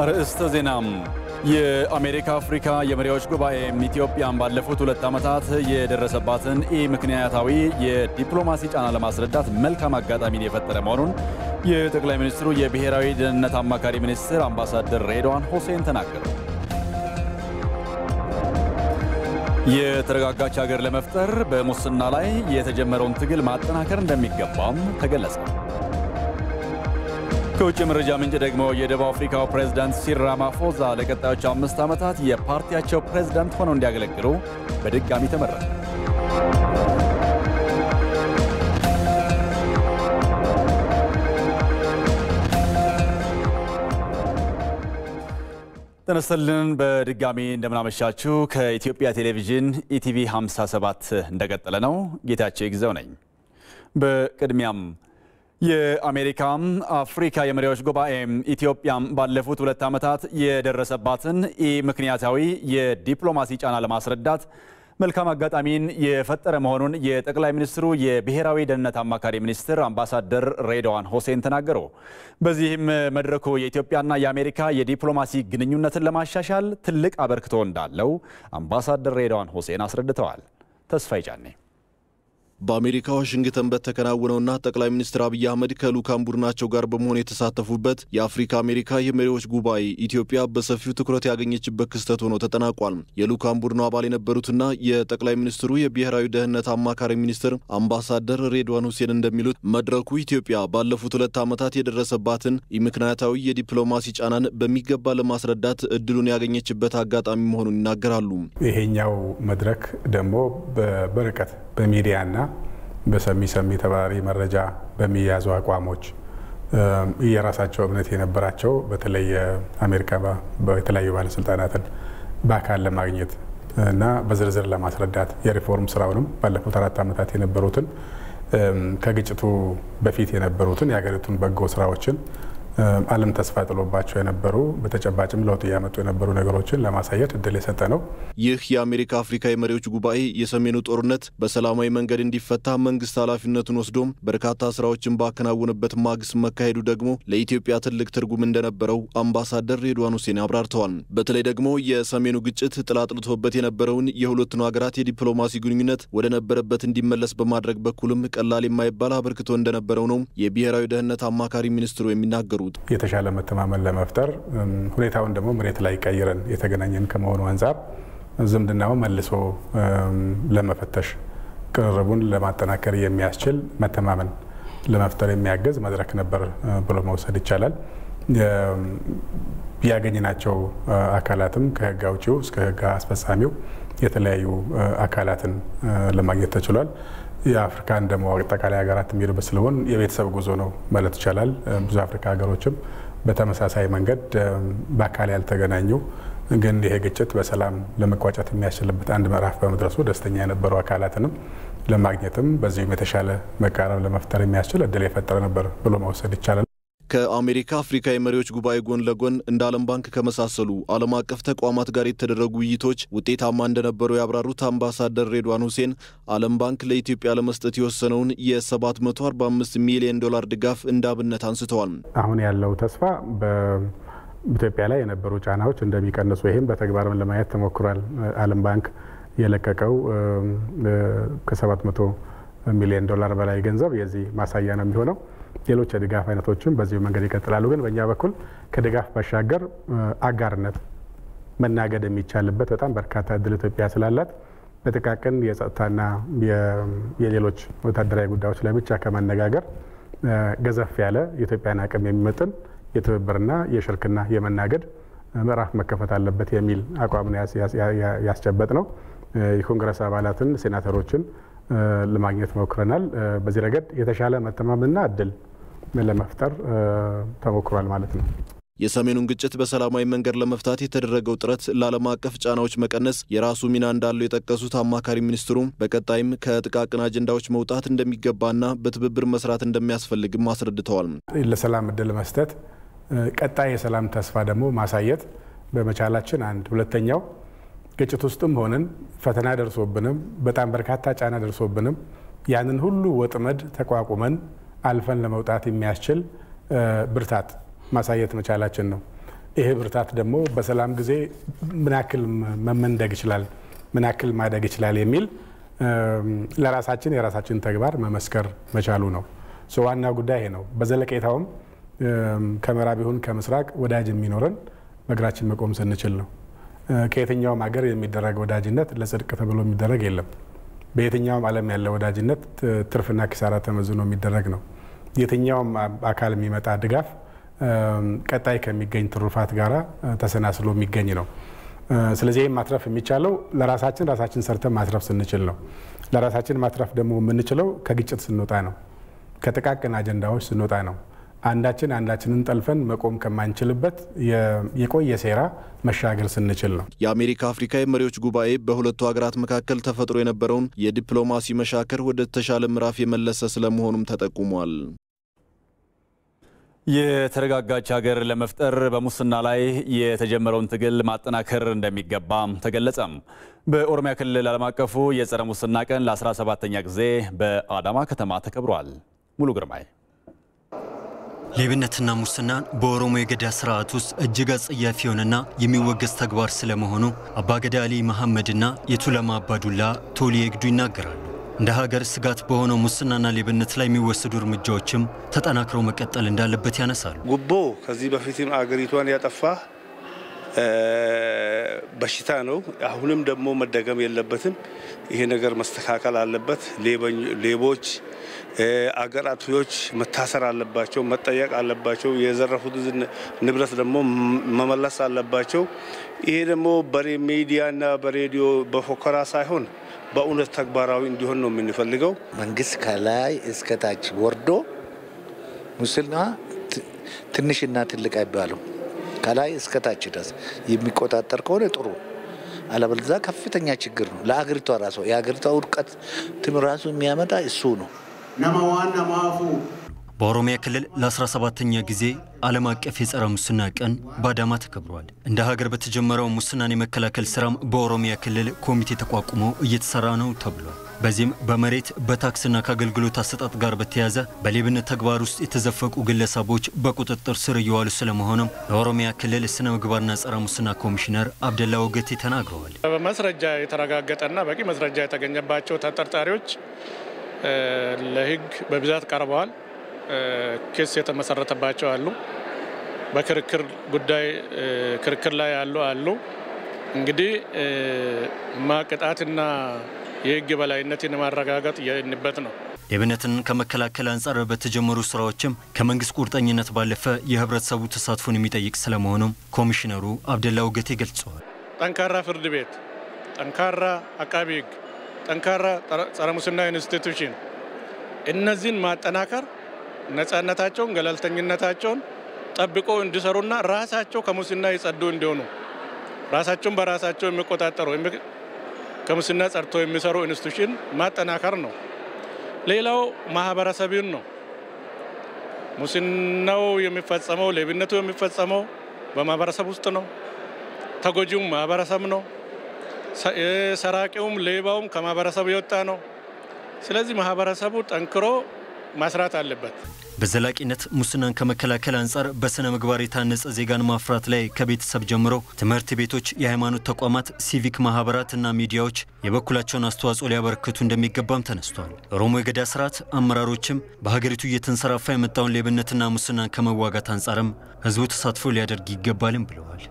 አርእስተ ዜናም የአሜሪካ አፍሪካ የመሪዎች ጉባኤ ኢትዮጵያን ባለፉት 2 ዓመታት የደረሰባትን ምክንያታዊ የዲፕሎማሲ ጫና ለማስረዳት መልካም አጋጣሚን የፈጠረ መሆኑን የጠቅላይ ሚኒስትሩ የብሔራዊ ደህንነት አማካሪ ሚኒስትር አምባሳደር ሬድዋን ሁሴን ተናገሩ። የተረጋጋች ሀገር ለመፍጠር በሙስና ላይ የተጀመረውን ትግል ማጠናከር እንደሚገባም ተገለጸ። ከውጭ መረጃ ምንጭ ደግሞ የደቡብ አፍሪካው ፕሬዝዳንት ሲሪል ራማፎዛ ለቀጣዮቹ 5 ዓመታት የፓርቲያቸው ፕሬዝዳንት ሆነው እንዲያገለግሉ በድጋሚ ተመረጡ። ተነስተልን በድጋሚ እንደምናመሻችሁ ከኢትዮጵያ ቴሌቪዥን ኢቲቪ 57 እንደቀጠለ ነው። ጌታቸው ይግዛው ነኝ። በቅድሚያም የአሜሪካ አፍሪካ የመሪዎች ጉባኤ ኢትዮጵያን ባለፉት 2 ዓመታት የደረሰባትን ምክንያታዊ የዲፕሎማሲ ጫና ለማስረዳት መልካም አጋጣሚን የፈጠረ መሆኑን የጠቅላይ ሚኒስትሩ የብሔራዊ ደህንነት አማካሪ ሚኒስትር አምባሳደር ሬድዋን ሁሴን ተናገሩ። በዚህም መድረኩ የኢትዮጵያና የአሜሪካ የዲፕሎማሲ ግንኙነትን ለማሻሻል ትልቅ አበርክቶ እንዳለው አምባሳደር ሬድዋን ሁሴን አስረድተዋል። ተስፋዬ ጫኔ በአሜሪካ ዋሽንግተን በተከናወነውና ጠቅላይ ሚኒስትር አብይ አህመድ ከልዑካን ቡድናቸው ጋር በመሆን የተሳተፉበት የአፍሪካ አሜሪካ የመሪዎች ጉባኤ ኢትዮጵያ በሰፊው ትኩረት ያገኘችበት ክስተት ሆኖ ተጠናቋል። የልዑካን ቡድኑ አባል የነበሩትና የጠቅላይ ሚኒስትሩ የብሔራዊ ደህንነት አማካሪ ሚኒስትር አምባሳደር ሬድዋን ሁሴን እንደሚሉት መድረኩ ኢትዮጵያ ባለፉት 2 ዓመታት የደረሰባትን ምክንያታዊ የዲፕሎማሲ ጫናን በሚገባ ለማስረዳት እድሉን ያገኘችበት አጋጣሚ መሆኑን ይናገራሉ። ይሄኛው መድረክ ደግሞ በርቀት በሚዲያና በሰሚ ተባራሪ መረጃ በሚያዙ አቋሞች የራሳቸው እምነት የነበራቸው በተለይ አሜሪካ በተለያዩ ባለስልጣናትን በአካል ለማግኘት እና በዝርዝር ለማስረዳት የሪፎርም ስራውንም ባለፉት 4 ዓመታት የነበሩትን ከግጭቱ በፊት የነበሩትን የሀገሪቱን በጎ ስራዎችን ዓለም ተስፋ ጥሎባቸው የነበሩ በተጨባጭም ለውጥ ያመጡ የነበሩ ነገሮችን ለማሳየት እድል የሰጠ ነው። ይህ የአሜሪካ አፍሪካ የመሪዎች ጉባኤ የሰሜኑ ጦርነት በሰላማዊ መንገድ እንዲፈታ መንግስት ኃላፊነቱን ወስዶ በርካታ ስራዎችን ባከናወነበት ማግስት መካሄዱ ደግሞ ለኢትዮጵያ ትልቅ ትርጉም እንደነበረው አምባሳደር ሬድዋን ሁሴን አብራርተዋል። በተለይ ደግሞ የሰሜኑ ግጭት ጥላጥልቶበት የነበረውን የሁለቱን ሀገራት የዲፕሎማሲ ግንኙነት ወደ ነበረበት እንዲመለስ በማድረግ በኩልም ቀላል የማይባል አበርክቶ እንደነበረው ነው የብሔራዊ ደህንነት አማካሪ ሚኒስትሩ የሚናገሩ። የተሻለ መተማመን ለመፍጠር ሁኔታውን ደግሞ መሬት ላይ ቀይረን የተገናኘን ከመሆኑ አንፃር ዝምድናው መልሶ ለመፈተሽ ቅርርቡን ለማጠናከር የሚያስችል መተማመን ለመፍጠር የሚያገዝ መድረክ ነበር ብሎ መውሰድ ይቻላል። ያገኘናቸው አካላትም ከህግ አውጪው እስከ ህግ አስፈጻሚው የተለያዩ አካላትን ለማግኘት ተችሏል። የአፍሪካን ደግሞ አጠቃላይ ሀገራት የሚሄዱበት ስለሆነ የቤተሰብ ጉዞ ነው ማለት ይቻላል። ብዙ አፍሪካ ሀገሮችም በተመሳሳይ መንገድ በአካል ያልተገናኙ ግን ይሄ ግጭት በሰላም ለመቋጨት የሚያስችልበት አንድ ምዕራፍ በመድረሱ ደስተኛ የነበሩ አካላትንም ለማግኘትም በዚህም የተሻለ መቃረብ ለመፍጠር የሚያስችል እድል የፈጠረ ነበር ብሎ መውሰድ ይቻላል። ከአሜሪካ አፍሪካ የመሪዎች ጉባኤ ጎን ለጎን እንደ ዓለም ባንክ ከመሳሰሉ ዓለም አቀፍ ተቋማት ጋር የተደረጉ ውይይቶች ውጤታማ እንደነበሩ ያብራሩት አምባሳደር ሬድዋን ሁሴን ዓለም ባንክ ለኢትዮጵያ ለመስጠት የወሰነውን የ$745 ሚሊዮን ድጋፍ እንዳብነት አንስተዋል። አሁን ያለው ተስፋ በኢትዮጵያ ላይ የነበሩ ጫናዎች እንደሚቀንሱ ይህም በተግባርም ለማየት ተሞክሯል። ዓለም ባንክ የለቀቀው ከ$700 ሚሊዮን በላይ ገንዘብ የዚህ ማሳያ ነው የሚሆነው። ሌሎች የድጋፍ አይነቶችም በዚህ መንገድ ይቀጥላሉ። ግን በእኛ በኩል ከድጋፍ ባሻገር አጋርነት መናገድ የሚቻልበት በጣም በርካታ እድል ኢትዮጵያ ስላላት በጥቃቅን የጸጥታና የሌሎች ወታደራዊ ጉዳዮች ላይ ብቻ ከመነጋገር ገዘፍ ያለ የኢትዮጵያን አቅም የሚመጥን የትብብርና የሽርክና የመናገድ ምዕራፍ መከፈት አለበት የሚል አቋም ያስጨበጥ ነው። የኮንግረስ አባላትን ሴናተሮችን ለማግኘት ሞክረናል። በዚህ ረገድ የተሻለ መተማመንና እድል ለመፍጠር ተሞክሯል ማለት ነው። የሰሜኑን ግጭት በሰላማዊ መንገድ ለመፍታት የተደረገው ጥረት ለዓለም አቀፍ ጫናዎች መቀነስ የራሱ ሚና እንዳለው የጠቀሱት አማካሪ ሚኒስትሩ በቀጣይም ከጥቃቅን አጀንዳዎች መውጣት እንደሚገባና በትብብር መስራት እንደሚያስፈልግም አስረድተዋል። ለሰላም እድል መስጠት፣ ቀጣይ የሰላም ተስፋ ደግሞ ማሳየት በመቻላችን አንድ ሁለተኛው ግጭት ውስጥም ሆነን ፈተና ደርሶብንም በጣም በርካታ ጫና ደርሶብንም ያንን ሁሉ ወጥመድ ተቋቁመን አልፈን ለመውጣት የሚያስችል ብርታት ማሳየት መቻላችን ነው። ይሄ ብርታት ደግሞ በሰላም ጊዜ ምን ያክል መመንደግ ይችላል ምን ያክል ማደግ ይችላል የሚል ለራሳችን የራሳችን ተግባር መመስከር መቻሉ ነው ዋናው ጉዳይ ይሄ ነው በዘለቄታውም ከምዕራብ ይሁን ከምስራቅ ወዳጅ የሚኖረን በእግራችን መቆም ስንችል ነው ከየትኛውም ሀገር የሚደረግ ወዳጅነት ለጽድቅ ተብሎ የሚደረግ የለም በየትኛውም ዓለም ያለ ወዳጅነት ትርፍና ኪሳራ ተመዝኖ የሚደረግ ነው የትኛውም አካል የሚመጣ ድጋፍ ቀጣይ ከሚገኝ ትሩፋት ጋራ ተሰናስሎ የሚገኝ ነው ስለዚህ ማትረፍ የሚቻለው ለራሳችን ሰርተን ማትረፍ ስንችል ነው ለራሳችን ማትረፍ ደግሞ የምንችለው ከግጭት ስንወጣ ነው ከጥቃቅን አጀንዳዎች ስንወጣ ነው አንዳችንን ጠልፈን መቆም ከማንችልበት የቆየ ሴራ መሻገር ስንችል ነው የአሜሪካ አፍሪካ የመሪዎች ጉባኤ በሁለቱ ሀገራት መካከል ተፈጥሮ የነበረውን የዲፕሎማሲ መሻከር ወደ ተሻለ ምዕራፍ የመለሰ ስለመሆኑም ተጠቁሟል የተረጋጋች ሀገር ለመፍጠር በሙስና ላይ የተጀመረውን ትግል ማጠናከር እንደሚገባ ተገለጸም በኦሮሚያ ክልል ዓለም አቀፉ የጸረ ሙስና ቀን ለ17ኛ ጊዜ በአዳማ ከተማ ተከብሯል ሙሉ ግርማይ ሌብነትና ሙስናን በኦሮሞ የገዳ ስርዓት ውስጥ እጅግ አጸያፊ የሆነና የሚወገዝ ተግባር ስለመሆኑ አባገዳ አሊ መሐመድና የቱለማ አባዱላ ቶሊ የግዱ ይናገራሉ እንደ ሀገር ስጋት በሆነው ሙስናና ሌብነት ላይ የሚወሰዱ እርምጃዎችም ተጠናክረው መቀጠል እንዳለበት ያነሳሉ ጉቦ ከዚህ በፊትም አገሪቷን ያጠፋ በሽታ ነው አሁንም ደግሞ መደገም የለበትም ይሄ ነገር መስተካከል አለበት ሌቦች አገር አጥፊዎች መታሰር አለባቸው መጠየቅ አለባቸው የዘረፉት ንብረት ደግሞ መመለስ አለባቸው ይሄ ደግሞ በሚዲያና በሬዲዮ በፎከራ ሳይሆን በእውነት ተግባራዊ እንዲሆን ነው የምንፈልገው መንግስት ከላይ እስከ ታች ወርዶ ሙስና ትንሽና ትልቅ አይባልም ከላይ እስከ ታች ድረስ የሚቆጣጠር ከሆነ ጥሩ አለበለዚያ ከፍተኛ ችግር ነው ለአገሪቷ ራሱ የአገሪቷ ውድቀት ትምራሱ የሚያመጣ እሱ ነው በኦሮሚያ ክልል ለ17ኛ ጊዜ ዓለም አቀፍ የጸረ ሙስና ቀን በአዳማ ተከብሯል እንደ ሀገር በተጀመረው ሙስናን የመከላከል ስራም በኦሮሚያ ክልል ኮሚቴ ተቋቁሞ እየተሰራ ነው ተብሏል በዚህም በመሬት በታክስና ከአገልግሎት አሰጣጥ ጋር በተያያዘ በሌብነት ተግባር ውስጥ የተዘፈቁ ግለሰቦች በቁጥጥር ስር እየዋሉ ስለመሆኑም የኦሮሚያ ክልል ስነ ምግባርና ጸረ ሙስና ኮሚሽነር አብደላ ወገቴ ተናግረዋል በማስረጃ የተረጋገጠና በቂ ማስረጃ የተገኘባቸው ተጠርጣሪዎች ለህግ በብዛት ቀርበዋል ክስ የተመሰረተባቸው አሉ በክርክር ጉዳይ ክርክር ላይ አሉ እንግዲህ ማቅጣትና የህግ በላይነትን ማረጋገጥ የንበት ነው ሌብነትን ከመከላከል አንጻር በተጀመሩ ስራዎችም ከመንግስት ቁርጠኝነት ባለፈ የህብረተሰቡ ተሳትፎን የሚጠይቅ ስለመሆኑም ኮሚሽነሩ አብደላ ወገቴ ገልጸዋል ጠንካራ ፍርድ ቤት ጠንካራ አቃቢ ህግ ጠንካራ ጸረ ሙስና ኢንስቲትዩሽን እነዚህን ማጠናከር ነፃነታቸውን ገለልተኝነታቸውን ጠብቆ እንዲሰሩና ራሳቸው ከሙስና ይጸዱ እንዲሆኑ ራሳቸውን በራሳቸው የሚቆጣጠሩ ከሙስና ጸርቶ የሚሰሩ ኢንስቲትዩሽን ማጠናከር ነው ሌላው ማህበረሰብን ነው ሙስናው የሚፈጸመው ሌብነቱ የሚፈጸመው በማህበረሰብ ውስጥ ነው ተጎጂውም ማህበረሰብ ነው ሰራቂውም ሌባውም ከማህበረሰቡ የወጣ ነው ስለዚህ ማህበረሰቡ ጠንክሮ ማስራት አለበት በዘላቂነት ሙስናን ከመከላከል አንጻር በስነ ምግባር የታነጸ ዜጋን ማፍራት ላይ ከቤተሰብ ጀምሮ ትምህርት ቤቶች የሃይማኖት ተቋማት ሲቪክ ማህበራትና ሚዲያዎች የበኩላቸውን አስተዋጽኦ ሊያበረክቱ እንደሚገባም ተነስቷል ኦሮሞ የገዳ ስርዓት አመራሮችም በሀገሪቱ እየተንሰራፋ የመጣውን ሌብነትና ሙስናን ከመዋጋት አንጻርም ህዝቡ ተሳትፎ ሊያደርግ ይገባልም ብለዋል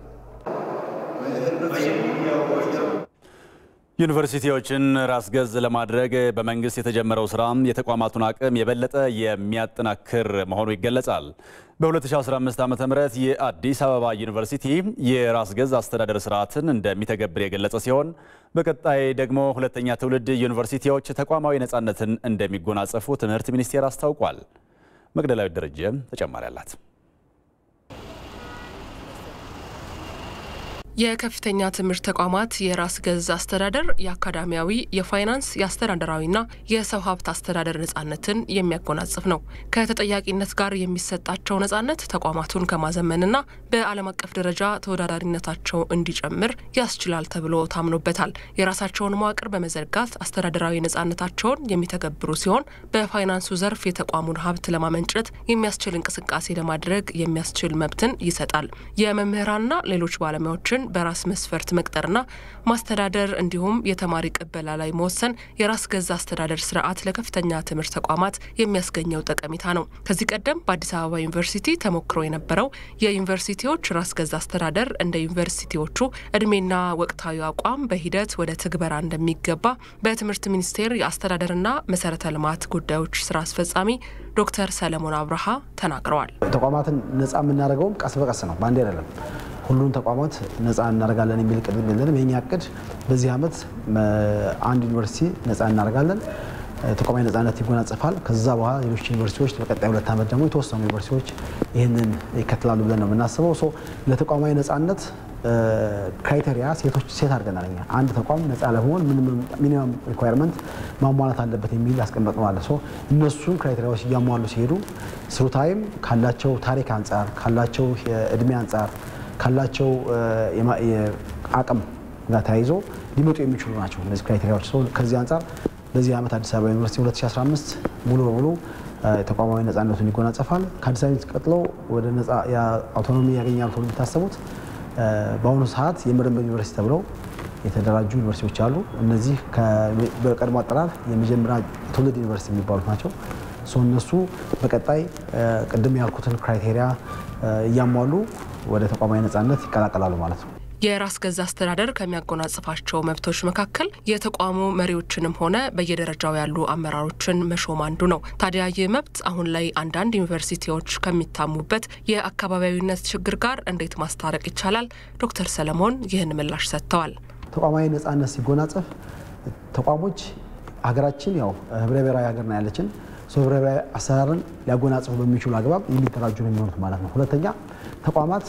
ዩኒቨርሲቲዎችን ራስ ገዝ ለማድረግ በመንግስት የተጀመረው ስራ የተቋማቱን አቅም የበለጠ የሚያጠናክር መሆኑ ይገለጻል። በ2015 ዓ.ም የአዲስ አበባ ዩኒቨርሲቲ የራስ ገዝ አስተዳደር ስርዓትን እንደሚተገብር የገለጸ ሲሆን በቀጣይ ደግሞ ሁለተኛ ትውልድ ዩኒቨርሲቲዎች ተቋማዊ ነፃነትን እንደሚጎናጸፉ ትምህርት ሚኒስቴር አስታውቋል። መግደላዊ ደረጀ ተጨማሪ አላት። የከፍተኛ ትምህርት ተቋማት የራስ ገዝ አስተዳደር የአካዳሚያዊ፣ የፋይናንስ፣ የአስተዳደራዊና የሰው ሀብት አስተዳደር ነጻነትን የሚያጎናጽፍ ነው። ከተጠያቂነት ጋር የሚሰጣቸው ነጻነት ተቋማቱን ከማዘመንና በዓለም አቀፍ ደረጃ ተወዳዳሪነታቸው እንዲጨምር ያስችላል ተብሎ ታምኖበታል። የራሳቸውን መዋቅር በመዘርጋት አስተዳደራዊ ነጻነታቸውን የሚተገብሩ ሲሆን በፋይናንሱ ዘርፍ የተቋሙን ሀብት ለማመንጨት የሚያስችል እንቅስቃሴ ለማድረግ የሚያስችል መብትን ይሰጣል። የመምህራንና ሌሎች ባለሙያዎችን በራስ መስፈርት መቅጠርና ማስተዳደር እንዲሁም የተማሪ ቅበላ ላይ መወሰን የራስ ገዝ አስተዳደር ስርዓት ለከፍተኛ ትምህርት ተቋማት የሚያስገኘው ጠቀሜታ ነው። ከዚህ ቀደም በአዲስ አበባ ዩኒቨርሲቲ ተሞክሮ የነበረው የዩኒቨርሲቲዎች ራስ ገዝ አስተዳደር እንደ ዩኒቨርሲቲዎቹ እድሜና ወቅታዊ አቋም በሂደት ወደ ትግበራ እንደሚገባ በትምህርት ሚኒስቴር የአስተዳደርና መሰረተ ልማት ጉዳዮች ስራ አስፈጻሚ ዶክተር ሰለሞን አብርሃ ተናግረዋል። ተቋማትን ነጻ የምናደርገውም ቀስ በቀስ ነው፣ ባንዴ አይደለም። ሁሉን ተቋማት ነጻ እናደርጋለን የሚል ቅድም የለንም። የኛ እቅድ በዚህ ዓመት አንድ ዩኒቨርሲቲ ነጻ እናደርጋለን፣ ተቋማዊ ነጻነት ይጎናጸፋል። ከዛ በኋላ ሌሎች ዩኒቨርሲቲዎች በቀጣይ 2 ዓመት ደግሞ የተወሰኑ ዩኒቨርሲቲዎች ይህንን ይከተላሉ ብለን ነው የምናስበው። ለተቋማዊ ነጻነት ክራይቴሪያ ሴት አድርገናል። እኛ አንድ ተቋም ነጻ ለመሆን ሚኒመም ሪኳየርመንት ማሟላት አለበት የሚል ያስቀመጥነው አለ። እነሱን ክራይቴሪያዎች እያሟሉ ሲሄዱ ስሩ ታይም ካላቸው ታሪክ አንጻር፣ ካላቸው እድሜ አንጻር፣ ካላቸው አቅም ጋር ተያይዞ ሊመጡ የሚችሉ ናቸው እነዚህ ክራይቴሪያዎች። ከዚህ አንጻር በዚህ ዓመት አዲስ አበባ ዩኒቨርሲቲ 2015 ሙሉ በሙሉ ተቋማዊ ነጻነቱን ይጎናጸፋል። ከአዲስ አበባ ዩኒቨርሲቲ ቀጥሎ ወደ ነጻ አውቶኖሚ ያገኛሉ ተብሎ የሚታሰቡት በአሁኑ ሰዓት የምርምር ዩኒቨርሲቲ ተብለው የተደራጁ ዩኒቨርሲቲዎች አሉ። እነዚህ በቀድሞ አጠራር የመጀመሪያ ትውልድ ዩኒቨርሲቲ የሚባሉት ናቸው። እነሱ በቀጣይ ቅድም ያልኩትን ክራይቴሪያ እያሟሉ ወደ ተቋማዊ ነጻነት ይቀላቀላሉ ማለት ነው። የራስ ገዝ አስተዳደር ከሚያጎናጽፋቸው መብቶች መካከል የተቋሙ መሪዎችንም ሆነ በየደረጃው ያሉ አመራሮችን መሾም አንዱ ነው። ታዲያ ይህ መብት አሁን ላይ አንዳንድ ዩኒቨርሲቲዎች ከሚታሙበት የአካባቢያዊነት ችግር ጋር እንዴት ማስታረቅ ይቻላል? ዶክተር ሰለሞን ይህን ምላሽ ሰጥተዋል። ተቋማዊ ነጻነት ሲጎናጸፍ ተቋሞች ሀገራችን ያው ህብረ ብሔራዊ ሀገር ነው ያለችን፣ ህብረ ብሔራዊ አሰራርን ሊያጎናጽፉ በሚችሉ አግባብ የሚደራጁ ነው የሚሆኑት ማለት ነው። ሁለተኛ ተቋማት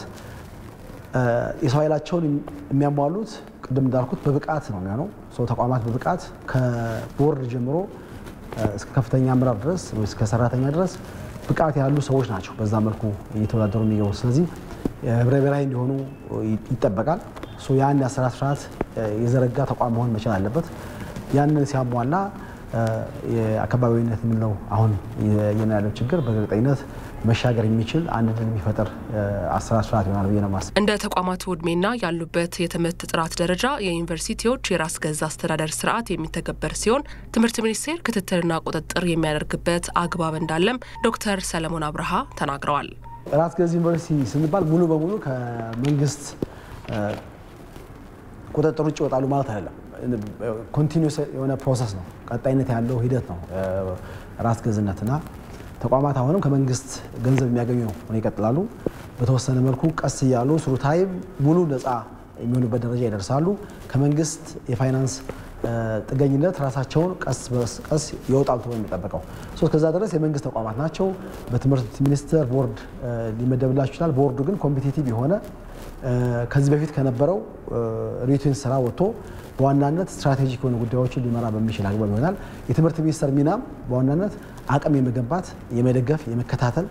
የሰው ኃይላቸውን የሚያሟሉት ቅድም እንዳልኩት በብቃት ነው የሚሆነው። ተቋማት በብቃት ከቦርድ ጀምሮ እስከ ከፍተኛ አመራር ድረስ ወይ እስከ ሰራተኛ ድረስ ብቃት ያሉ ሰዎች ናቸው በዛ መልኩ እየተወዳደሩ የሚገቡ። ስለዚህ ህብረ ብሔራዊ እንዲሆኑ ይጠበቃል። ያን የአሰራር ስርዓት የዘረጋ ተቋም መሆን መቻል አለበት። ያንን ሲያሟላ የአካባቢዊነት የምንለው አሁን ያለው ችግር በእርግጠኝነት መሻገር የሚችል አንድ ድል የሚፈጥር አሰራር ስርዓት ይሆናል ብዬ ነው የማስበው። እንደ ተቋማቱ እድሜና ያሉበት የትምህርት ጥራት ደረጃ የዩኒቨርሲቲዎች የራስ ገዝ አስተዳደር ስርዓት የሚተገበር ሲሆን ትምህርት ሚኒስቴር ክትትልና ቁጥጥር የሚያደርግበት አግባብ እንዳለም ዶክተር ሰለሞን አብርሃ ተናግረዋል። ራስ ገዝ ዩኒቨርሲቲ ስንባል ሙሉ በሙሉ ከመንግስት ቁጥጥር ውጭ ይወጣሉ ማለት አይደለም። ኮንቲኒዩስ የሆነ ፕሮሰስ ነው፣ ቀጣይነት ያለው ሂደት ነው። ራስ ገዝነትና ተቋማት አሁንም ከመንግስት ገንዘብ የሚያገኙ ነው ይቀጥላሉ። በተወሰነ መልኩ ቀስ እያሉ ስሩ ታይም ሙሉ ነጻ የሚሆኑበት ደረጃ ይደርሳሉ። ከመንግስት የፋይናንስ ጥገኝነት ራሳቸውን ቀስ በቀስ ይወጣሉ ተብሎ የሚጠበቀው። ከዛ ድረስ የመንግስት ተቋማት ናቸው። በትምህርት ሚኒስቴር ቦርድ ሊመደብላቸው ይችላል። ቦርዱ ግን ኮምፒቲቲቭ የሆነ ከዚህ በፊት ከነበረው ሪቱን ስራ ወጥቶ በዋናነት ስትራቴጂክ የሆኑ ጉዳዮችን ሊመራ በሚችል አግባብ ይሆናል። የትምህርት ሚኒስቴር ሚናም በዋናነት አቅም የመገንባት፣ የመደገፍ፣ የመከታተል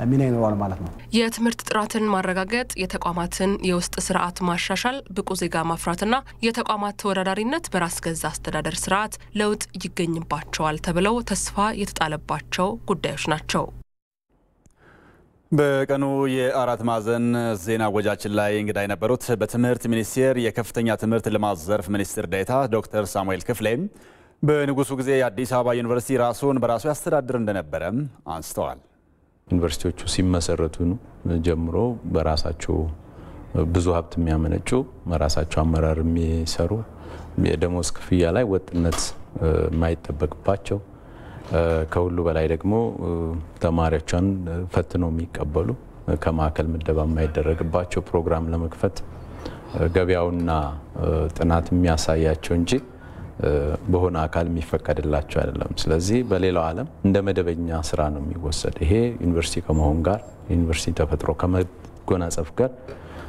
ሚና ይኖራል ማለት ነው። የትምህርት ጥራትን ማረጋገጥ፣ የተቋማትን የውስጥ ስርዓት ማሻሻል፣ ብቁ ዜጋ ማፍራትና የተቋማት ተወዳዳሪነት በራስ ገዝ አስተዳደር ስርዓት ለውጥ ይገኝባቸዋል ተብለው ተስፋ የተጣለባቸው ጉዳዮች ናቸው። በቀኑ የአራት ማዕዘን ዜና ወጃችን ላይ እንግዳ የነበሩት በትምህርት ሚኒስቴር የከፍተኛ ትምህርት ልማት ዘርፍ ሚኒስትር ዴኤታ ዶክተር ሳሙኤል ክፍሌ በንጉሱ ጊዜ የአዲስ አበባ ዩኒቨርሲቲ ራሱን በራሱ ያስተዳድር እንደነበረ አንስተዋል። ዩኒቨርሲቲዎቹ ሲመሰረቱ ጀምሮ በራሳቸው ብዙ ሀብት የሚያመነጩ በራሳቸው አመራር የሚሰሩ የደሞዝ ክፍያ ላይ ወጥነት የማይጠበቅባቸው ከሁሉ በላይ ደግሞ ተማሪዎችን ፈትነው የሚቀበሉ ከማዕከል ምደባ የማይደረግባቸው ፕሮግራም ለመክፈት ገበያውና ጥናት የሚያሳያቸው እንጂ በሆነ አካል የሚፈቀድላቸው አይደለም። ስለዚህ በሌላው ዓለም እንደ መደበኛ ስራ ነው የሚወሰድ። ይሄ ዩኒቨርሲቲ ከመሆን ጋር ዩኒቨርሲቲ ተፈጥሮ ከመጎናጸፍ ጋር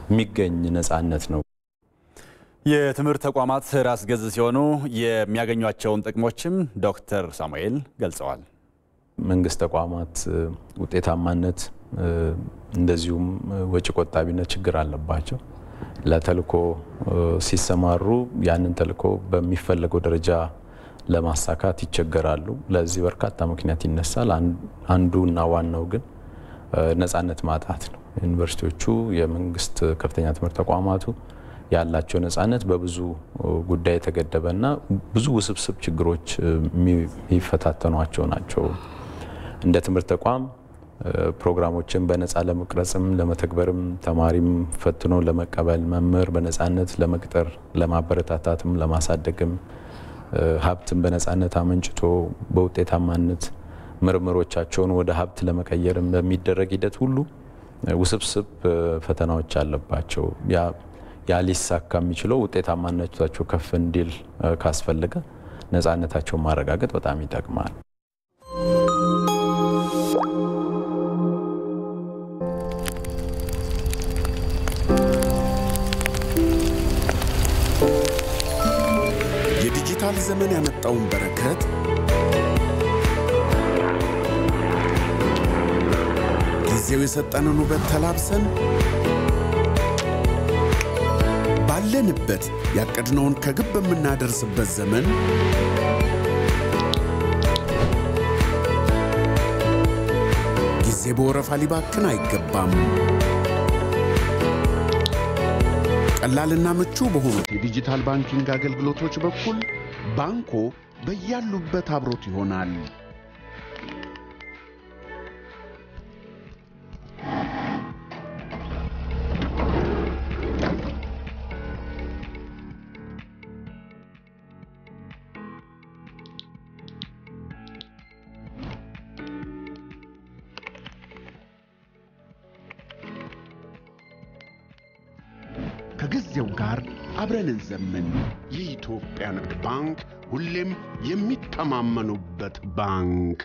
የሚገኝ ነፃነት ነው። የትምህርት ተቋማት ራስ ገዝ ሲሆኑ የሚያገኟቸውን ጥቅሞችም ዶክተር ሳሙኤል ገልጸዋል። መንግስት ተቋማት ውጤታማነት እንደዚሁም ወጪ ቆጣቢነት ችግር አለባቸው። ለተልኮ ሲሰማሩ ያንን ተልኮ በሚፈለገው ደረጃ ለማሳካት ይቸገራሉ። ለዚህ በርካታ ምክንያት ይነሳል። አንዱና ዋናው ግን ነፃነት ማጣት ነው። ዩኒቨርሲቲዎቹ የመንግስት ከፍተኛ ትምህርት ተቋማቱ ያላቸው ነፃነት በብዙ ጉዳይ የተገደበና ብዙ ውስብስብ ችግሮች የሚፈታተኗቸው ናቸው። እንደ ትምህርት ተቋም ፕሮግራሞችን በነፃ ለመቅረጽም ለመተግበርም ተማሪም ፈትኖ ለመቀበል መምህር በነፃነት ለመቅጠር ለማበረታታትም ለማሳደግም ሀብትን በነፃነት አመንጭቶ በውጤታማነት ምርምሮቻቸውን ወደ ሀብት ለመቀየርም በሚደረግ ሂደት ሁሉ ውስብስብ ፈተናዎች አለባቸው። ያ ሊሳካ የሚችለው ውጤታማነታቸው ከፍ እንዲል ካስፈለገ ነፃነታቸውን ማረጋገጥ በጣም ይጠቅማል። የዲጂታል ዘመን ያመጣውን በረከት ጊዜው የሰጠንን ውበት ተላብሰን ባለንበት ያቀድነውን ከግብ በምናደርስበት ዘመን ጊዜ በወረፋ ሊባክን አይገባም። ቀላልና ምቹ በሆኑት የዲጂታል ባንኪንግ አገልግሎቶች በኩል ባንኮ በያሉበት አብሮት ይሆናል። ከጊዜው ጋር አብረን እንዘምን። የኢትዮጵያ ንግድ ባንክ ሁሌም የሚተማመኑበት ባንክ።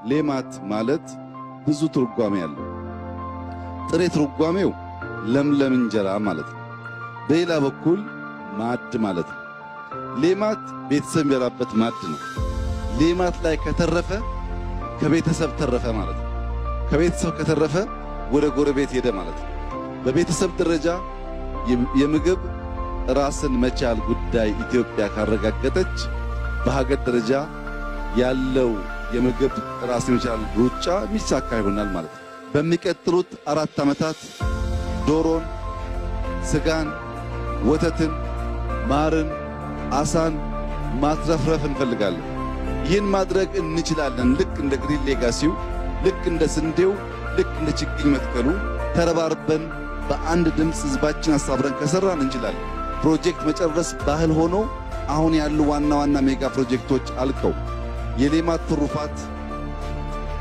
ሌማት ማለት ብዙ ትርጓሜ አለው። ጥሬ ትርጓሜው ለምለም እንጀራ ማለት ነው። በሌላ በኩል ማዕድ ማለት ነው። ሌማት ቤተሰብ የሚበላበት ማዕድ ነው። ሌማት ላይ ከተረፈ ከቤተሰብ ተረፈ ማለት ነው። ከቤተሰብ ከተረፈ ወደ ጎረቤት ሄደ ማለት ነው። በቤተሰብ ደረጃ የምግብ ራስን መቻል ጉዳይ ኢትዮጵያ ካረጋገጠች በሀገር ደረጃ ያለው የምግብ ራስን መቻል ሩጫ የሚሳካ ይሆናል ማለት ነው። በሚቀጥሉት 4 ዓመታት ዶሮን፣ ስጋን፣ ወተትን፣ ማርን፣ አሳን ማትረፍረፍ እንፈልጋለን። ይህን ማድረግ እንችላለን። ልክ እንደ ግሪን ሌጋሲው፣ ልክ እንደ ስንዴው፣ ልክ እንደ ችግኝ መትከሉ ተረባርበን በአንድ ድምፅ ህዝባችን አሳብረን ከሰራን እንችላለን። ፕሮጀክት መጨረስ ባህል ሆኖ አሁን ያሉ ዋና ዋና ሜጋ ፕሮጀክቶች አልቀው የሌማት ትሩፋት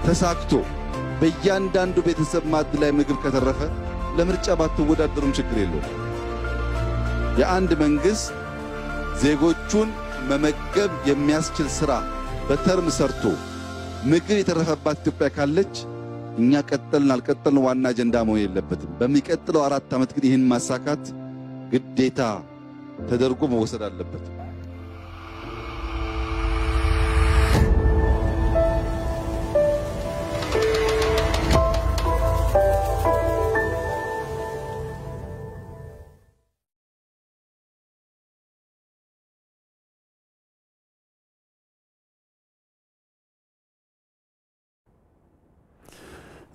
ተሳክቶ በእያንዳንዱ ቤተሰብ ማዕድ ላይ ምግብ ከተረፈ ለምርጫ ባትወዳደሩም ችግር የለውም። የአንድ መንግስት ዜጎቹን መመገብ የሚያስችል ስራ በተርም ሰርቶ ምግብ የተረፈባት ኢትዮጵያ ካለች እኛ ቀጠልን አልቀጠልን ዋና አጀንዳ መሆን የለበትም። በሚቀጥለው 4 ዓመት ግን ይህን ማሳካት ግዴታ ተደርጎ መወሰድ አለበት።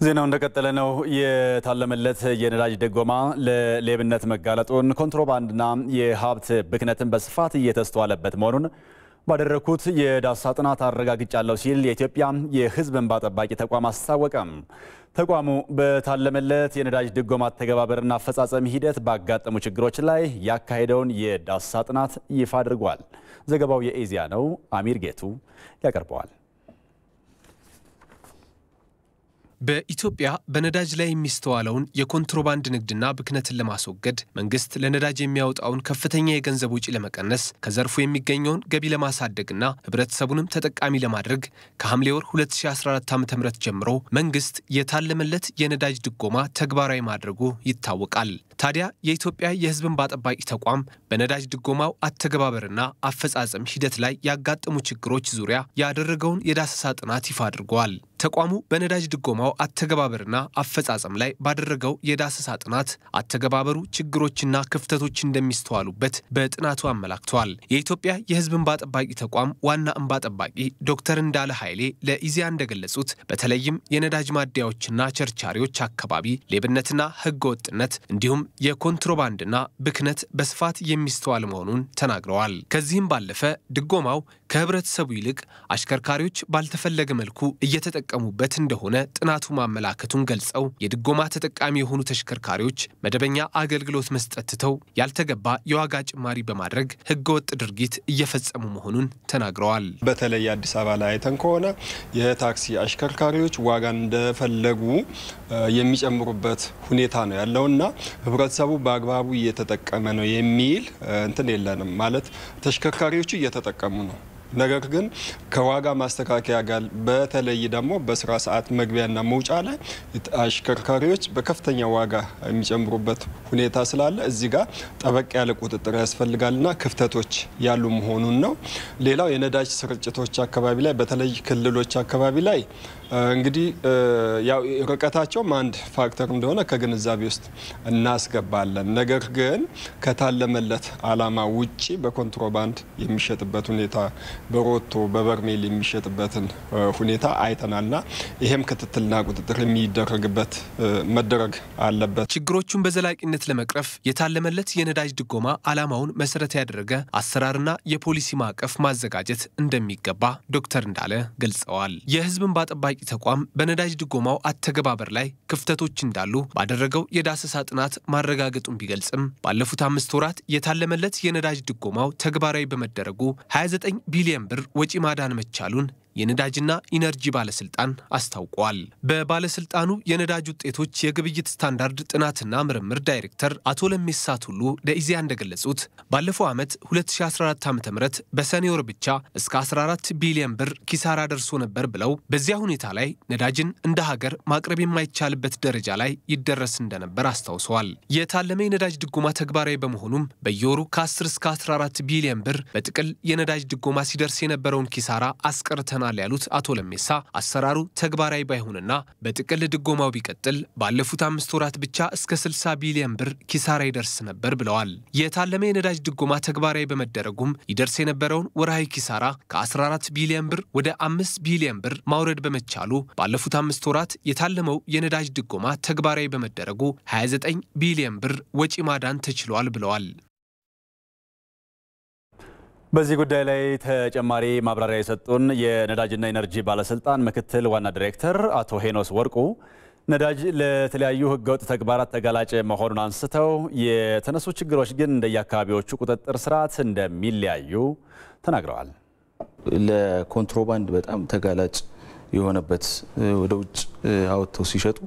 ዜናው እንደቀጠለ ነው። የታለመለት የነዳጅ ድጎማ ለሌብነት መጋለጡን ኮንትሮባንድና የሀብት ብክነትን በስፋት እየተስተዋለበት መሆኑን ባደረኩት የዳሰሳ ጥናት አረጋግጫለሁ ሲል የኢትዮጵያ የሕዝብ እንባ ጠባቂ ተቋም አስታወቀም። ተቋሙ በታለመለት የነዳጅ ድጎማ አተገባበርና አፈጻጸም ሂደት ባጋጠሙ ችግሮች ላይ ያካሄደውን የዳሰሳ ጥናት ይፋ አድርጓል። ዘገባው የኢዜአ ነው። አሚር ጌቱ ያቀርበዋል። በኢትዮጵያ በነዳጅ ላይ የሚስተዋለውን የኮንትሮባንድ ንግድና ብክነትን ለማስወገድ መንግስት ለነዳጅ የሚያወጣውን ከፍተኛ የገንዘብ ወጪ ለመቀነስ ከዘርፉ የሚገኘውን ገቢ ለማሳደግና ህብረተሰቡንም ተጠቃሚ ለማድረግ ከሐምሌ ወር 2014 ዓ.ም ጀምሮ መንግስት የታለመለት የነዳጅ ድጎማ ተግባራዊ ማድረጉ ይታወቃል። ታዲያ የኢትዮጵያ የህዝብ እንባ ጠባቂ ተቋም በነዳጅ ድጎማው አተገባበርና አፈጻጸም ሂደት ላይ ያጋጠሙ ችግሮች ዙሪያ ያደረገውን የዳሰሳ ጥናት ይፋ አድርጓል። ተቋሙ በነዳጅ ድጎማው አተገባበርና አፈጻጸም ላይ ባደረገው የዳሰሳ ጥናት አተገባበሩ ችግሮችና ክፍተቶች እንደሚስተዋሉበት በጥናቱ አመላክቷል። የኢትዮጵያ የህዝብ እንባ ጠባቂ ተቋም ዋና እንባ ጠባቂ ዶክተር እንዳለ ኃይሌ ለኢዜአ እንደገለጹት በተለይም የነዳጅ ማደያዎችና ቸርቻሪዎች አካባቢ ሌብነትና ህገወጥነት እንዲሁም የኮንትሮባንድና ብክነት በስፋት የሚስተዋል መሆኑን ተናግረዋል። ከዚህም ባለፈ ድጎማው ከህብረተሰቡ ይልቅ አሽከርካሪዎች ባልተፈለገ መልኩ እየተጠቀሙበት እንደሆነ ጥናቱ ማመላከቱን ገልጸው የድጎማ ተጠቃሚ የሆኑ ተሽከርካሪዎች መደበኛ አገልግሎት መስጠት ትተው ያልተገባ የዋጋ ጭማሪ በማድረግ ህገወጥ ድርጊት እየፈጸሙ መሆኑን ተናግረዋል። በተለይ አዲስ አበባ ላይ አይተን ከሆነ የታክሲ አሽከርካሪዎች ዋጋን እንደፈለጉ የሚጨምሩበት ሁኔታ ነው ያለውና ህብረተሰቡ በአግባቡ እየተጠቀመ ነው የሚል እንትን የለንም ማለት ተሽከርካሪዎቹ እየተጠቀሙ ነው። ነገር ግን ከዋጋ ማስተካከያ ጋር በተለይ ደግሞ በስራ ሰዓት መግቢያና መውጫ ላይ አሽከርካሪዎች በከፍተኛ ዋጋ የሚጨምሩበት ሁኔታ ስላለ እዚህ ጋር ጠበቅ ያለ ቁጥጥር ያስፈልጋልና ክፍተቶች ያሉ መሆኑን ነው። ሌላው የነዳጅ ስርጭቶች አካባቢ ላይ በተለይ ክልሎች አካባቢ ላይ እንግዲህ ያው ርቀታቸው አንድ ፋክተር እንደሆነ ከግንዛቤ ውስጥ እናስገባለን። ነገር ግን ከታለመለት ዓላማ ውጪ በኮንትሮባንድ የሚሸጥበት ሁኔታ በሮቶ በበርሜል የሚሸጥበትን ሁኔታ አይተናልና ይሄም ክትትልና ቁጥጥር የሚደረግበት መደረግ አለበት። ችግሮቹን በዘላቂነት ለመቅረፍ የታለመለት የነዳጅ ድጎማ ዓላማውን መሰረት ያደረገ አሰራርና የፖሊሲ ማዕቀፍ ማዘጋጀት እንደሚገባ ዶክተር እንዳለ ገልጸዋል። የህዝብ እንባ ጠባቂ ተቋም በነዳጅ ድጎማው አተገባበር ላይ ክፍተቶች እንዳሉ ባደረገው የዳሰሳ ጥናት ማረጋገጡን ቢገልጽም ባለፉት 5 ወራት የታለመለት የነዳጅ ድጎማው ተግባራዊ በመደረጉ 29 ቢሊዮን ብር ወጪ ማዳን መቻሉን የነዳጅና ኢነርጂ ባለስልጣን አስታውቋል። በባለስልጣኑ የነዳጅ ውጤቶች የግብይት ስታንዳርድ ጥናትና ምርምር ዳይሬክተር አቶ ለሜሳ ቱሉ ለኢዜአ እንደገለጹት ባለፈው ዓመት 2014 ዓ.ም በሰኔ ወር ብቻ እስከ 14 ቢሊዮን ብር ኪሳራ ደርሶ ነበር ብለው በዚያ ሁኔታ ላይ ነዳጅን እንደ ሀገር ማቅረብ የማይቻልበት ደረጃ ላይ ይደረስ እንደነበር አስታውሰዋል። የታለመ የነዳጅ ድጎማ ተግባራዊ በመሆኑም በየወሩ ከ10 እስከ 14 ቢሊዮን ብር በጥቅል የነዳጅ ድጎማ ሲደርስ የነበረውን ኪሳራ አስቀርተናል ያሉት አቶ ለሜሳ አሰራሩ ተግባራዊ ባይሆንና በጥቅል ድጎማው ቢቀጥል ባለፉት 5 ወራት ብቻ እስከ 60 ቢሊዮን ብር ኪሳራ ይደርስ ነበር ብለዋል። የታለመ የነዳጅ ድጎማ ተግባራዊ በመደረጉም ይደርስ የነበረውን ወርሃዊ ኪሳራ ከ14 ቢሊዮን ብር ወደ 5 ቢሊዮን ብር ማውረድ በመቻሉ ባለፉት 5 ወራት የታለመው የነዳጅ ድጎማ ተግባራዊ በመደረጉ 29 ቢሊዮን ብር ወጪ ማዳን ተችሏል ብለዋል። በዚህ ጉዳይ ላይ ተጨማሪ ማብራሪያ የሰጡን የነዳጅና ኢነርጂ ባለስልጣን ምክትል ዋና ዳይሬክተር አቶ ሄኖስ ወርቁ ነዳጅ ለተለያዩ ህገወጥ ተግባራት ተጋላጭ መሆኑን አንስተው የተነሱ ችግሮች ግን እንደየአካባቢዎቹ ቁጥጥር ስርዓት እንደሚለያዩ ተናግረዋል። ለኮንትሮባንድ በጣም ተጋላጭ የሆነበት ወደ ውጭ አውጥተው ሲሸጡ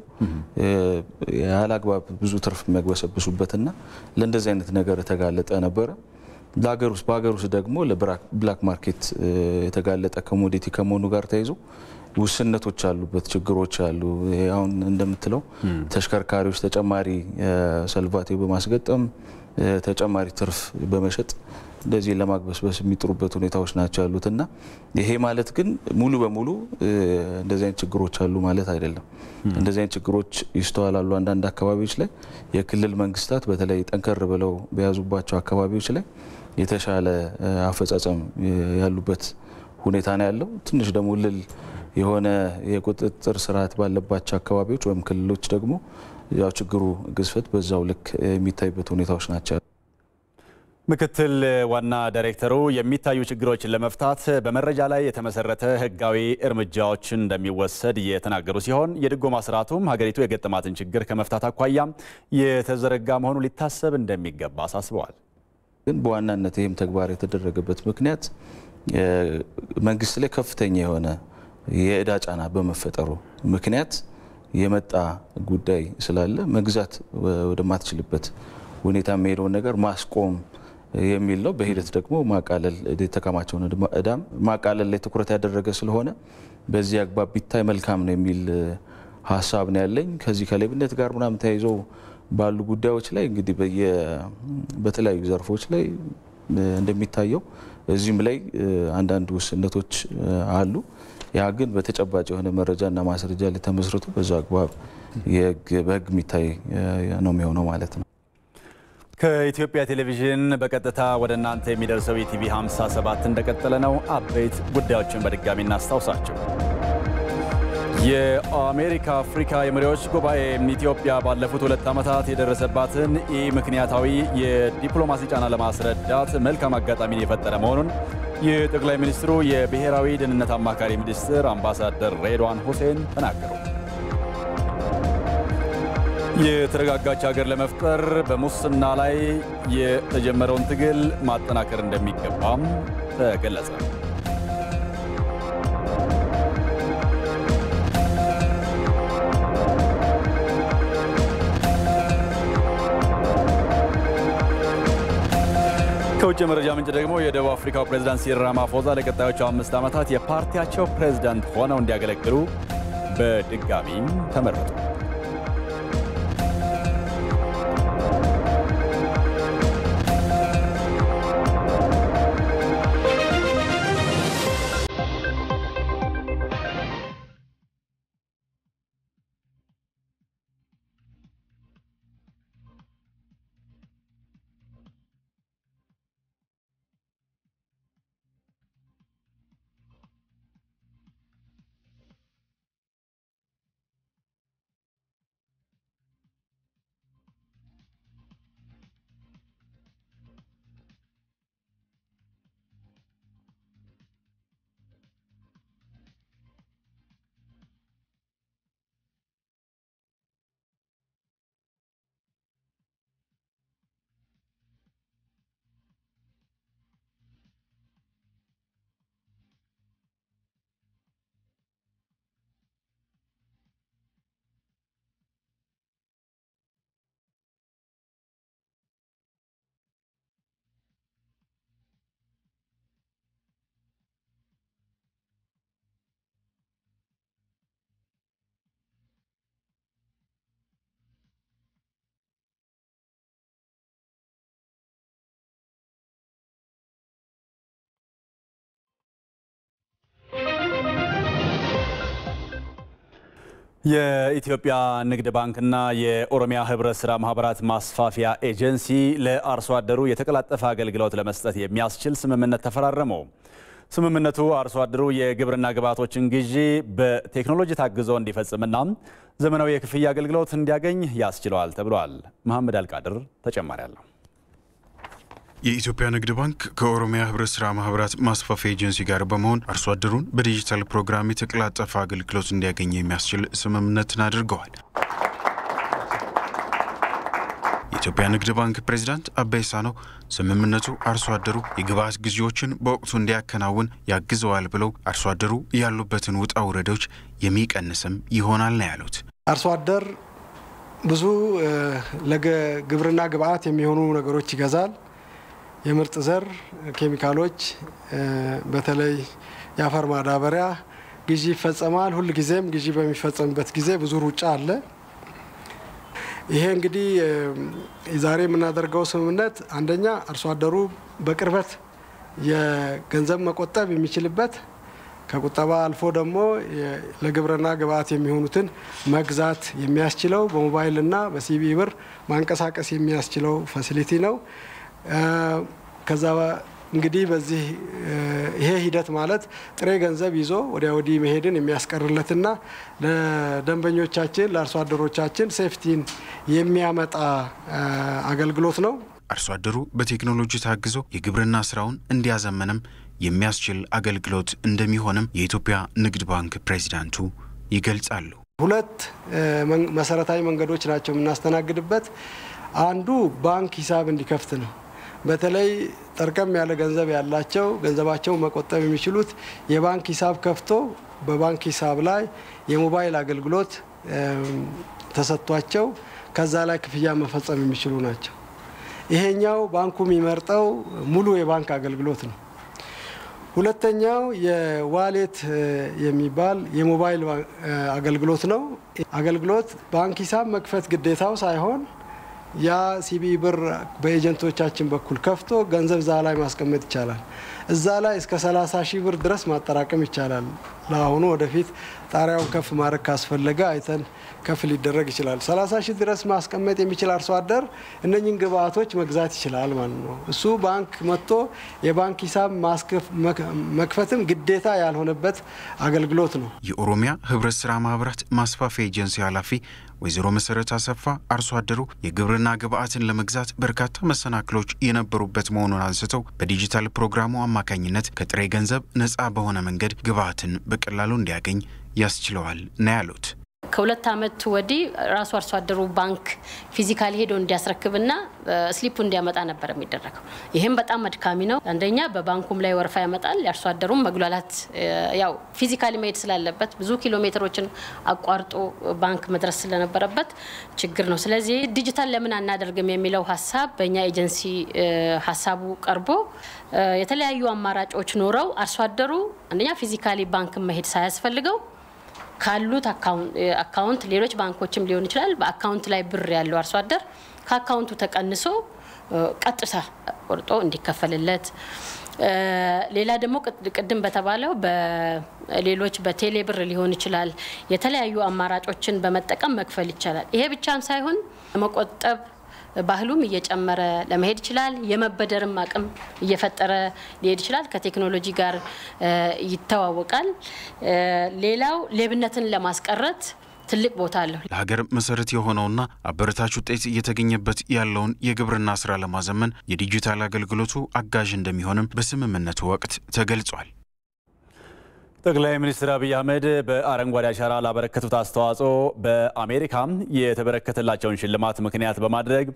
ያላግባብ ብዙ ትርፍ የሚያግበሰብሱበትና ለእንደዚህ አይነት ነገር ተጋለጠ ነበረ። በሀገር ውስጥ ደግሞ ለብላክ ማርኬት የተጋለጠ ኮሞዲቲ ከመሆኑ ጋር ተይዞ ውስነቶች አሉበት፣ ችግሮች አሉ። አሁን እንደምትለው ተሽከርካሪዎች ተጨማሪ ሰልቫቴው በማስገጠም ተጨማሪ ትርፍ በመሸጥ እንደዚህ ለማግበስበስ የሚጥሩበት ሁኔታዎች ናቸው ያሉትና ይሄ ማለት ግን ሙሉ በሙሉ እንደዚህ አይነት ችግሮች አሉ ማለት አይደለም። እንደዚህ አይነት ችግሮች ይስተዋላሉ አንዳንድ አካባቢዎች ላይ። የክልል መንግስታት በተለይ ጠንከር ብለው በያዙባቸው አካባቢዎች ላይ የተሻለ አፈጻጸም ያሉበት ሁኔታ ነው ያለው። ትንሽ ደግሞ ልል የሆነ የቁጥጥር ስርዓት ባለባቸው አካባቢዎች ወይም ክልሎች ደግሞ ያው ችግሩ ግዝፈት በዛው ልክ የሚታይበት ሁኔታዎች ናቸው። ምክትል ዋና ዳይሬክተሩ የሚታዩ ችግሮችን ለመፍታት በመረጃ ላይ የተመሰረተ ህጋዊ እርምጃዎችን እንደሚወሰድ የተናገሩ ሲሆን የድጎማ ስርዓቱም ሀገሪቱ የገጠማትን ችግር ከመፍታት አኳያ የተዘረጋ መሆኑ ሊታሰብ እንደሚገባ አሳስበዋል። ግን በዋናነት ይህም ተግባር የተደረገበት ምክንያት መንግስት ላይ ከፍተኛ የሆነ የዕዳ ጫና በመፈጠሩ ምክንያት የመጣ ጉዳይ ስላለ መግዛት ወደማትችልበት ሁኔታ የሚሄደውን ነገር ማስቆም የሚል ነው። በሂደት ደግሞ ማቃለል የተከማቸውን እዳም ማቃለል ላይ ትኩረት ያደረገ ስለሆነ በዚህ አግባብ ቢታይ መልካም ነው የሚል ሀሳብ ነው ያለኝ። ከዚህ ከሌብነት ጋር ምናምን ተያይዞ ባሉ ጉዳዮች ላይ እንግዲህ በተለያዩ ዘርፎች ላይ እንደሚታየው እዚህም ላይ አንዳንድ ውስንነቶች አሉ። ያ ግን በተጨባጭ የሆነ መረጃና ማስረጃ ላይ ተመስርቶ በዛ አግባብ በህግ የሚታይ ነው የሚሆነው ማለት ነው። ከኢትዮጵያ ቴሌቪዥን በቀጥታ ወደ እናንተ የሚደርሰው ኢቲቪ 57 እንደቀጠለ ነው። አበይት ጉዳዮችን በድጋሚ እናስታውሳቸው። የአሜሪካ አፍሪካ የመሪዎች ጉባኤ ኢትዮጵያ ባለፉት 2 ዓመታት የደረሰባትን ምክንያታዊ የዲፕሎማሲ ጫና ለማስረዳት መልካም አጋጣሚን የፈጠረ መሆኑን የጠቅላይ ሚኒስትሩ የብሔራዊ ደህንነት አማካሪ ሚኒስትር አምባሳደር ሬድዋን ሁሴን ተናገሩ። የተረጋጋች ሀገር ለመፍጠር በሙስና ላይ የተጀመረውን ትግል ማጠናከር እንደሚገባም ተገለጸ። ከውጭ መረጃ ምንጭ ደግሞ የደቡብ አፍሪካው ፕሬዝዳንት ሲሪል ራማፎዛ ለቀጣዮቹ 5 ዓመታት የፓርቲያቸው ፕሬዝዳንት ሆነው እንዲያገለግሉ በድጋሚ ተመረጡ። የኢትዮጵያ ንግድ ባንክና የኦሮሚያ ህብረት ስራ ማህበራት ማስፋፊያ ኤጀንሲ ለአርሶ አደሩ የተቀላጠፈ አገልግሎት ለመስጠት የሚያስችል ስምምነት ተፈራረሙ። ስምምነቱ አርሶ አደሩ የግብርና ግብዓቶችን ግዢ በቴክኖሎጂ ታግዞ እንዲፈጽምና ዘመናዊ የክፍያ አገልግሎት እንዲያገኝ ያስችለዋል ተብሏል። መሐመድ አልቃድር ተጨማሪ አለው። የኢትዮጵያ ንግድ ባንክ ከኦሮሚያ ህብረት ስራ ማህበራት ማስፋፊያ ኤጀንሲ ጋር በመሆን አርሶ አደሩን በዲጂታል ፕሮግራም የተቀላጠፈ አገልግሎት እንዲያገኝ የሚያስችል ስምምነትን አድርገዋል። የኢትዮጵያ ንግድ ባንክ ፕሬዝዳንት አባይ ሳኖ ስምምነቱ አርሶ አደሩ የግብዓት ግዢዎችን በወቅቱ እንዲያከናውን ያግዘዋል ብለው አርሶ አደሩ ያሉበትን ውጣ ውረዶች የሚቀንስም ይሆናል ነው ያሉት። አርሶ አደር ብዙ ለግብርና ግብዓት የሚሆኑ ነገሮች ይገዛል። የምርጥ ዘር ኬሚካሎች በተለይ የአፈር ማዳበሪያ ግዢ ይፈጸማል። ሁሉ ጊዜም ግዢ በሚፈጸምበት ጊዜ ብዙ ሩጫ አለ። ይሄ እንግዲህ ዛሬ የምናደርገው ስምምነት አንደኛ አርሶ አደሩ በቅርበት የገንዘብ መቆጠብ የሚችልበት ከቁጠባ አልፎ ደግሞ ለግብርና ግብዓት የሚሆኑትን መግዛት የሚያስችለው በሞባይልና በሲቢ ብር ማንቀሳቀስ የሚያስችለው ፋሲሊቲ ነው። ከዛ እንግዲህ በዚህ ይሄ ሂደት ማለት ጥሬ ገንዘብ ይዞ ወዲያ ወዲህ መሄድን የሚያስቀርለትና ለደንበኞቻችን ለአርሶ አደሮቻችን ሴፍቲን የሚያመጣ አገልግሎት ነው። አርሶ አደሩ በቴክኖሎጂ ታግዞ የግብርና ስራውን እንዲያዘመንም የሚያስችል አገልግሎት እንደሚሆንም የኢትዮጵያ ንግድ ባንክ ፕሬዝዳንቱ ይገልጻሉ። ሁለት መሰረታዊ መንገዶች ናቸው የምናስተናግድበት። አንዱ ባንክ ሂሳብ እንዲከፍት ነው። በተለይ ጠርቀም ያለ ገንዘብ ያላቸው ገንዘባቸው መቆጠብ የሚችሉት የባንክ ሂሳብ ከፍቶ በባንክ ሂሳብ ላይ የሞባይል አገልግሎት ተሰጥቷቸው ከዛ ላይ ክፍያ መፈጸም የሚችሉ ናቸው። ይሄኛው ባንኩ የሚመርጠው ሙሉ የባንክ አገልግሎት ነው። ሁለተኛው የዋሌት የሚባል የሞባይል አገልግሎት ነው። አገልግሎት ባንክ ሂሳብ መክፈት ግዴታው ሳይሆን ያ ሲቢኢ ብር በኤጀንቶቻችን በኩል ከፍቶ ገንዘብ እዛ ላይ ማስቀመጥ ይቻላል። እዛ ላይ እስከ 30,000 ብር ድረስ ማጠራቀም ይቻላል። ለአሁኑ ወደፊት ጣሪያውን ከፍ ማድረግ ካስፈለገ አይተን ከፍ ሊደረግ ይችላል። 30,000 ድረስ ማስቀመጥ የሚችል አርሶ አደር እነኚህን ግብአቶች መግዛት ይችላል ማለት ነው። እሱ ባንክ መጥቶ የባንክ ሂሳብ መክፈትም ግዴታ ያልሆነበት አገልግሎት ነው። የኦሮሚያ ህብረት ስራ ማህበራት ማስፋፊያ ኤጀንሲ ኃላፊ ወይዘሮ መሰረት አሰፋ አርሶ አደሩ የግብርና ግብአትን ለመግዛት በርካታ መሰናክሎች የነበሩበት መሆኑን አንስተው በዲጂታል ፕሮግራሙ አማካኝነት ከጥሬ ገንዘብ ነፃ በሆነ መንገድ ግብአትን በቀላሉ እንዲያገኝ ያስችለዋል ነው ያሉት። ከሁለት ዓመት ወዲህ ራሱ አርሶ አደሩ ባንክ ፊዚካሊ ሄዶ እንዲያስረክብና ስሊፑ እንዲያመጣ ነበር የሚደረገው። ይሄም በጣም አድካሚ ነው። አንደኛ በባንኩም ላይ ወርፋ ያመጣል። አርሶ አደሩም መግሏላት ያው ፊዚካሊ መሄድ ስላለበት ብዙ ኪሎ ሜትሮችን አቋርጦ ባንክ መድረስ ስለነበረበት ችግር ነው። ስለዚህ ዲጂታል ለምን አናደርግም የሚለው ሐሳብ በእኛ ኤጀንሲ ሐሳቡ ቀርቦ የተለያዩ አማራጮች ኖረው አርሶ አደሩ አንደኛ ፊዚካሊ ባንክ መሄድ ሳያስፈልገው ካሉት አካውንት ሌሎች ባንኮችም ሊሆን ይችላል በአካውንት ላይ ብር ያለው አርሶ አደር ከአካውንቱ ተቀንሶ ቀጥታ ቆርጦ እንዲከፈልለት ሌላ ደግሞ ቅድም በተባለው በሌሎች በቴሌ ብር ሊሆን ይችላል የተለያዩ አማራጮችን በመጠቀም መክፈል ይቻላል። ይሄ ብቻም ሳይሆን መቆጠብ ባህሉም እየጨመረ ለመሄድ ይችላል። የመበደርም አቅም እየፈጠረ ሊሄድ ይችላል። ከቴክኖሎጂ ጋር ይተዋወቃል። ሌላው ሌብነትን ለማስቀረት ትልቅ ቦታ አለው። ለሀገር መሰረት የሆነውና አበረታች ውጤት እየተገኘበት ያለውን የግብርና ስራ ለማዘመን የዲጂታል አገልግሎቱ አጋዥ እንደሚሆንም በስምምነቱ ወቅት ተገልጿል። ጠቅላይ ሚኒስትር አብይ አህመድ በአረንጓዴ አሻራ ላበረከቱት አስተዋጽኦ በአሜሪካ የተበረከተላቸውን ሽልማት ምክንያት በማድረግ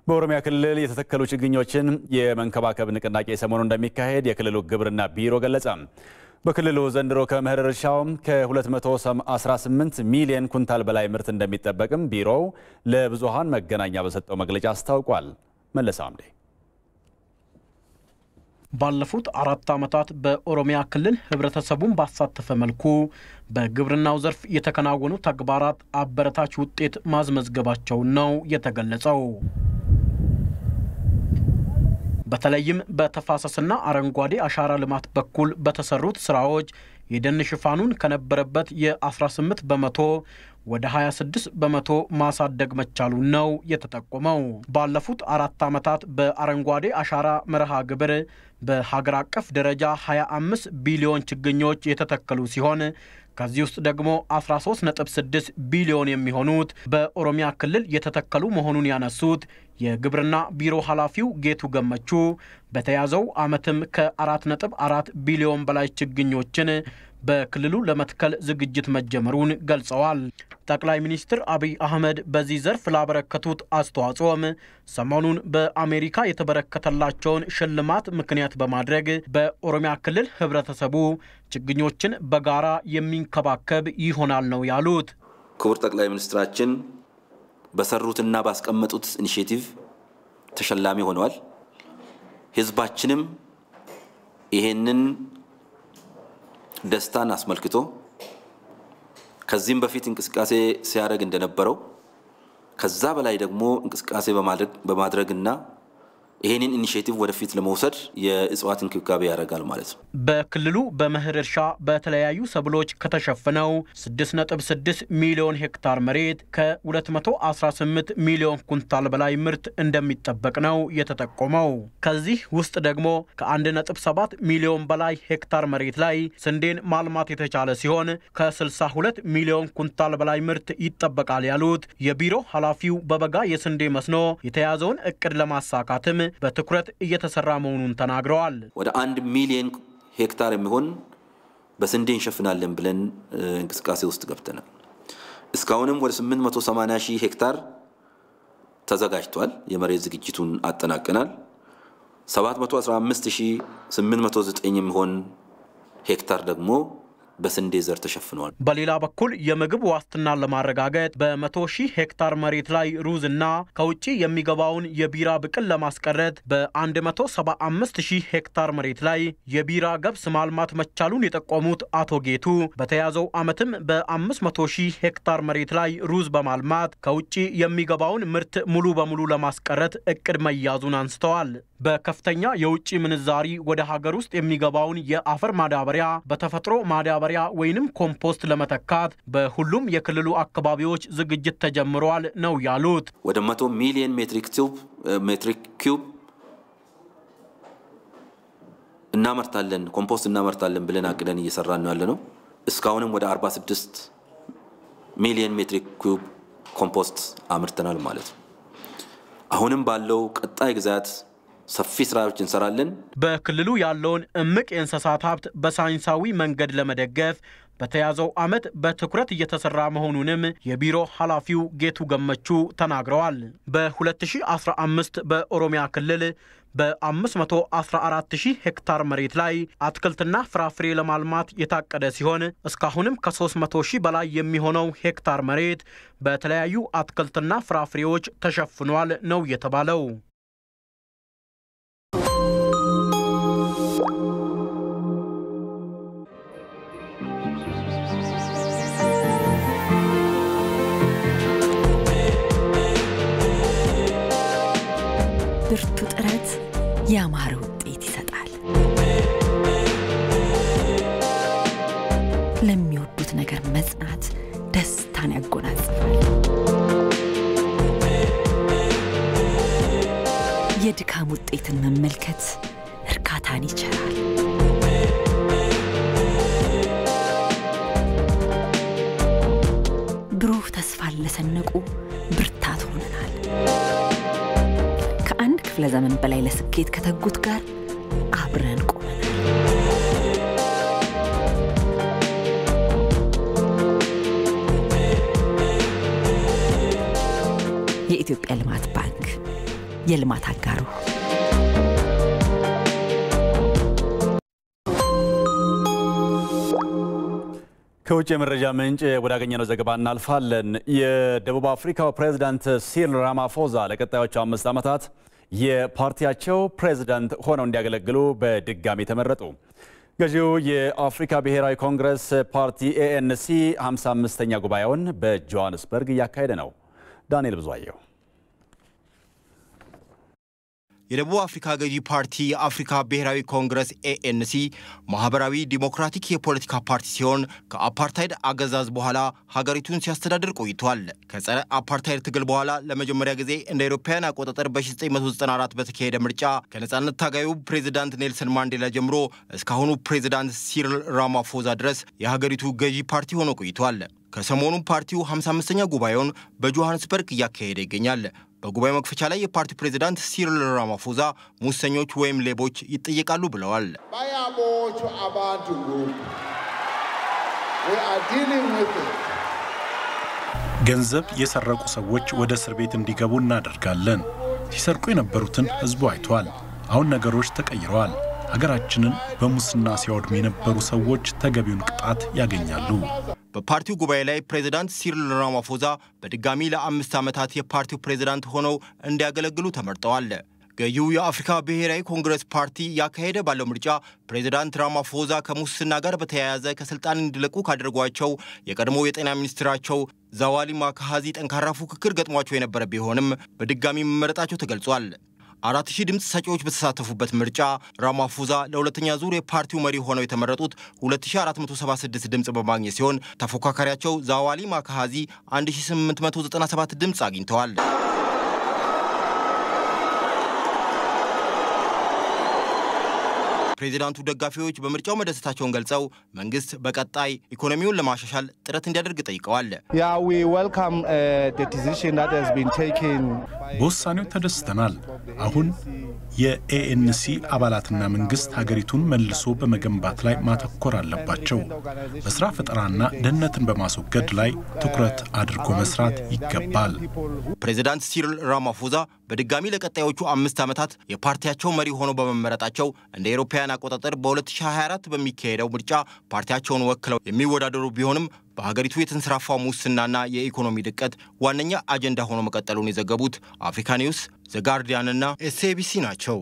በኦሮሚያ ክልል የተተከሉ ችግኞችን የመንከባከብ ንቅናቄ ሰሞኑን እንደሚካሄድ የክልሉ ግብርና ቢሮ ገለጸ። በክልሉ ዘንድሮ ከመኸር እርሻው ከ218 ሚሊዮን ኩንታል በላይ ምርት እንደሚጠበቅም ቢሮው ለብዙሃን መገናኛ በሰጠው መግለጫ አስታውቋል። መለሰ አምዴ ባለፉት 4 ዓመታት በኦሮሚያ ክልል ህብረተሰቡን ባሳተፈ መልኩ በግብርናው ዘርፍ የተከናወኑ ተግባራት አበረታች ውጤት ማስመዝገባቸው ነው የተገለጸው። በተለይም በተፋሰስና አረንጓዴ አሻራ ልማት በኩል በተሰሩት ስራዎች የደን ሽፋኑን ከነበረበት የ18 በመቶ ወደ 26 በመቶ ማሳደግ መቻሉ ነው የተጠቆመው። ባለፉት 4 ዓመታት በአረንጓዴ አሻራ መርሃ ግብር በሀገር አቀፍ ደረጃ 25 ቢሊዮን ችግኞች የተተከሉ ሲሆን ከዚህ ውስጥ ደግሞ 13.6 ቢሊዮን የሚሆኑት በኦሮሚያ ክልል የተተከሉ መሆኑን ያነሱት የግብርና ቢሮ ኃላፊው ጌቱ ገመቹ በተያዘው ዓመትም ከ4.4 ቢሊዮን በላይ ችግኞችን በክልሉ ለመትከል ዝግጅት መጀመሩን ገልጸዋል። ጠቅላይ ሚኒስትር አብይ አህመድ በዚህ ዘርፍ ላበረከቱት አስተዋጽኦም ሰሞኑን በአሜሪካ የተበረከተላቸውን ሽልማት ምክንያት በማድረግ በኦሮሚያ ክልል ህብረተሰቡ ችግኞችን በጋራ የሚንከባከብ ይሆናል ነው ያሉት። ክቡር ጠቅላይ ሚኒስትራችን በሰሩትና ባስቀመጡት ኢኒሼቲቭ ተሸላሚ ሆነዋል። ህዝባችንም ይሄንን ደስታን አስመልክቶ ከዚህም በፊት እንቅስቃሴ ሲያደርግ እንደነበረው ከዛ በላይ ደግሞ እንቅስቃሴ በማድረግና ይሄንን ኢኒሼቲቭ ወደፊት ለመውሰድ የእጽዋት እንክብካቤ ያደርጋል ማለት ነው። በክልሉ በመኸር እርሻ በተለያዩ ሰብሎች ከተሸፈነው 6.6 ሚሊዮን ሄክታር መሬት ከ218 ሚሊዮን ኩንታል በላይ ምርት እንደሚጠበቅ ነው የተጠቆመው። ከዚህ ውስጥ ደግሞ ከ1.7 ሚሊዮን በላይ ሄክታር መሬት ላይ ስንዴን ማልማት የተቻለ ሲሆን ከ62 ሚሊዮን ኩንታል በላይ ምርት ይጠበቃል ያሉት የቢሮ ኃላፊው በበጋ የስንዴ መስኖ የተያዘውን እቅድ ለማሳካትም በትኩረት እየተሰራ መሆኑን ተናግረዋል። ወደ 1 ሚሊዮን ሄክታር የሚሆን በስንዴ እንሸፍናለን ብለን እንቅስቃሴ ውስጥ ገብተናል። እስካሁንም ወደ 880 ሺህ ሄክታር ተዘጋጅቷል። የመሬት ዝግጅቱን አጠናቀናል። 715809 የሚሆን ሄክታር ደግሞ በስንዴ ዘር ተሸፍኗል። በሌላ በኩል የምግብ ዋስትናን ለማረጋገጥ በ100,000 ሄክታር መሬት ላይ ሩዝና ከውጪ የሚገባውን የቢራ ብቅል ለማስቀረት በ175,000 ሄክታር መሬት ላይ የቢራ ገብስ ማልማት መቻሉን የጠቆሙት አቶ ጌቱ በተያዘው ዓመትም በ500,000 ሄክታር መሬት ላይ ሩዝ በማልማት ከውጪ የሚገባውን ምርት ሙሉ በሙሉ ለማስቀረት እቅድ መያዙን አንስተዋል። በከፍተኛ የውጪ ምንዛሪ ወደ ሀገር ውስጥ የሚገባውን የአፈር ማዳበሪያ በተፈጥሮ ማዳበሪያ ወይንም ኮምፖስት ለመተካት በሁሉም የክልሉ አካባቢዎች ዝግጅት ተጀምሯል ነው ያሉት። ወደ 100 ሚሊዮን ሜትሪክ ኪዩብ እናመርታለን ኮምፖስት እናመርታለን ብለን አቅደን እየሰራን ነው ያለነው። እስካሁንም ወደ 46 ሚሊዮን ሜትሪክ ኪዩብ ኮምፖስት አምርተናል ማለት ነው። አሁንም ባለው ቀጣይ ግዛት ሰፊ ስራዎች እንሰራለን። በክልሉ ያለውን እምቅ የእንስሳት ሀብት በሳይንሳዊ መንገድ ለመደገፍ በተያዘው ዓመት በትኩረት እየተሰራ መሆኑንም የቢሮ ኃላፊው ጌቱ ገመቹ ተናግረዋል። በ2015 በኦሮሚያ ክልል በ514,000 ሄክታር መሬት ላይ አትክልትና ፍራፍሬ ለማልማት የታቀደ ሲሆን እስካሁንም ከ300,000 በላይ የሚሆነው ሄክታር መሬት በተለያዩ አትክልትና ፍራፍሬዎች ተሸፍኗል ነው የተባለው። ብርቱ ጥረት ያማረ ውጤት ይሰጣል። ለሚወዱት ነገር መጽናት ደስታን ያጎናጽፋል። የድካም ውጤትን መመልከት እርካታን ይቸራል። ብሩህ ተስፋን ለሰነቁ ብርታት ሆነናል። ከአንድ ክፍለ ዘመን በላይ ለስኬት ከተጉት ጋር አብረን ቆመናል። የኢትዮጵያ ልማት ባንክ የልማት አጋሩ። ከውጭ የመረጃ ምንጭ ወዳገኘነው ዘገባ እናልፋለን። የደቡብ አፍሪካው ፕሬዝዳንት ሲሪል ራማፎዛ ለቀጣዮቹ 5 ዓመታት የፓርቲያቸው ፕሬዝዳንት ሆነው እንዲያገለግሉ በድጋሚ ተመረጡ። ገዢው የአፍሪካ ብሔራዊ ኮንግረስ ፓርቲ ANC 55ኛ ጉባኤውን በጆሃንስበርግ እያካሄደ ነው። ዳንኤል ብዙአየሁ የደቡብ አፍሪካ ገዢ ፓርቲ የአፍሪካ ብሔራዊ ኮንግረስ ANC ማህበራዊ ዲሞክራቲክ የፖለቲካ ፓርቲ ሲሆን ከአፓርታይድ አገዛዝ በኋላ ሀገሪቱን ሲያስተዳድር ቆይቷል። ከጸረ አፓርታይድ ትግል በኋላ ለመጀመሪያ ጊዜ እንደ አውሮፓውያን አቆጣጠር በ1994 በተካሄደ ምርጫ ከነጻነት ታጋዩ ፕሬዝዳንት ኔልሰን ማንዴላ ጀምሮ እስካሁኑ ፕሬዝዳንት ሲሪል ራማፎዛ ድረስ የሀገሪቱ ገዢ ፓርቲ ሆኖ ቆይቷል። ከሰሞኑ ፓርቲው 55ኛ ጉባኤውን በጆሃንስበርግ እያካሄደ ይገኛል። በጉባኤው መክፈቻ ላይ የፓርቲው ፕሬዝዳንት ሲሪል ራማፎዛ ሙሰኞች ወይም ሌቦች ይጠየቃሉ ብለዋል። ገንዘብ የሰረቁ ሰዎች ወደ እስር ቤት እንዲገቡ እናደርጋለን። ሲሰርቁ የነበሩትን ህዝቡ አይቷል። አሁን ነገሮች ተቀይረዋል። ሀገራችንን በሙስና ሲያወድሙ የነበሩ ሰዎች ተገቢውን ቅጣት ያገኛሉ። በፓርቲው ጉባኤ ላይ ፕሬዝዳንት ሲሪል ራማፎዛ በድጋሚ ለ5 ዓመታት የፓርቲው ፕሬዝዳንት ሆነው እንዲያገለግሉ ተመርጠዋል። ገዢው የአፍሪካ ብሔራዊ ኮንግረስ ፓርቲ ያካሄደ ባለው ምርጫ ፕሬዝዳንት ራማፎዛ ከሙስና ጋር በተያያዘ ከስልጣን እንዲለቁ ካደረጓቸው የቀድሞ የጤና ሚኒስትራቸው ዛዋሊ ማካሃዚ ጠንካራ ፉክክር ገጥሟቸው የነበረ ቢሆንም በድጋሚ መመረጣቸው ተገልጿል። 4000 ድምጽ ሰጪዎች በተሳተፉበት ምርጫ ራማፎዛ ለሁለተኛ ዙር የፓርቲው መሪ ሆነው የተመረጡት 2476 ድምጽ በማግኘት ሲሆን ተፎካካሪያቸው ዛዋሊ ማካሃዚ 1897 ድምጽ አግኝተዋል። ፕሬዝዳንቱ ደጋፊዎች በምርጫው መደሰታቸውን ገልጸው መንግስት በቀጣይ ኢኮኖሚውን ለማሻሻል ጥረት እንዲያደርግ ጠይቀዋል። በውሳኔው ተደስተናል። አሁን የኤኤንሲ አባላትና መንግስት ሀገሪቱን መልሶ በመገንባት ላይ ማተኮር አለባቸው። በስራ ፈጠራና ድህነትን በማስወገድ ላይ ትኩረት አድርጎ መስራት ይገባል። ፕሬዚዳንት ሲሪል ራማፎዛ በድጋሚ ለቀጣዮቹ 5 ዓመታት የፓርቲያቸው መሪ ሆነው በመመረጣቸው እንደ አውሮፓውያን አቆጣጠር በ2024 በሚካሄደው ምርጫ ፓርቲያቸውን ወክለው የሚወዳደሩ ቢሆንም በሀገሪቱ የተንሰራፋው ሙስናና የኢኮኖሚ ድቀት ዋነኛ አጀንዳ ሆኖ መቀጠሉን የዘገቡት አፍሪካ ኒውስ፣ ዘ ጋርዲያንና ኤስኤቢሲ ናቸው።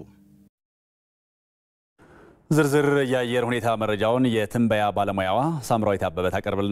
ዝርዝር የአየር ሁኔታ መረጃውን የትንበያ ባለሙያዋ ሳምራዊት አበበ ታቀርብልናል።